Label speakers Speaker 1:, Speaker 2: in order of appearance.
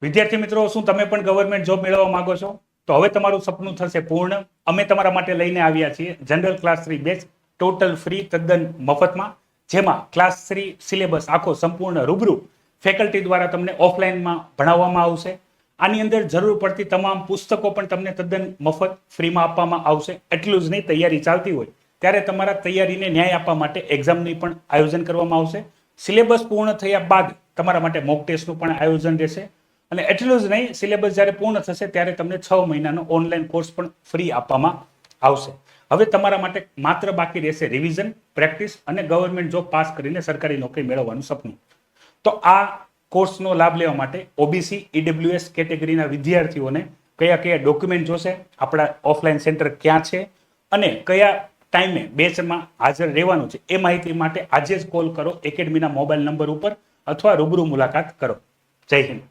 Speaker 1: વિદ્યાર્થી મિત્રો, શું તમે પણ ગવર્મેન્ટ જોબ મેળવવા માંગો છો? તો હવે તમારું સપનું થશે પૂર્ણ. અમે તમારા માટે લઈને આવ્યા છીએ general class 3 batch, total free, તદ્દન મફતમાં, જેમાં ક્લાસ 3 સિલેબસ આખો સંપૂર્ણ રૂબરૂ ફેકલ્ટી દ્વારા તમને ઓફલાઈનમાં ભણાવવામાં આવશે. આની અંદર જરૂર પડતી તમામ પુસ્તકો પણ તમને તદ્દન મફત ફ્રીમાં આપવામાં આવશે. એટલું જ નહીં, તૈયારી ચાલતી હોય ત્યારે તમારા તૈયારીને ન્યાય આપવા માટે એક્ઝામની પણ આયોજન કરવામાં આવશે. સિલેબસ પૂર્ણ થયા બાદ તમારા માટે મોક ટેસ્ટનું પણ આયોજન રહેશે. અને એટલું જ નહીં, સિલેબસ જ્યારે પૂર્ણ થશે ત્યારે તમને 6 મહિનાનો ઓનલાઈન કોર્સ પણ ફ્રી આપવામાં આવશે. હવે તમારા માટે માત્ર બાકી રહેશે રિવિઝન, પ્રેક્ટિસ અને ગવર્મેન્ટ જોબ પાસ કરીને સરકારી નોકરી મેળવવાનું સપનું. તો આ કોર્સનો લાભ લેવા માટે ઓબીસી, ઈડબ્લ્યુએસ કેટેગરીના વિદ્યાર્થીઓને કયા કયા ડોક્યુમેન્ટ જોશે, આપણા ઓફલાઈન સેન્ટર ક્યાં છે અને કયા ટાઈમે બેચમાં હાજર રહેવાનું છે, એ માહિતી માટે આજે જ કોલ કરો એકેડમીના મોબાઈલ નંબર ઉપર અથવા રૂબરૂ મુલાકાત કરો. જય હિન્દ.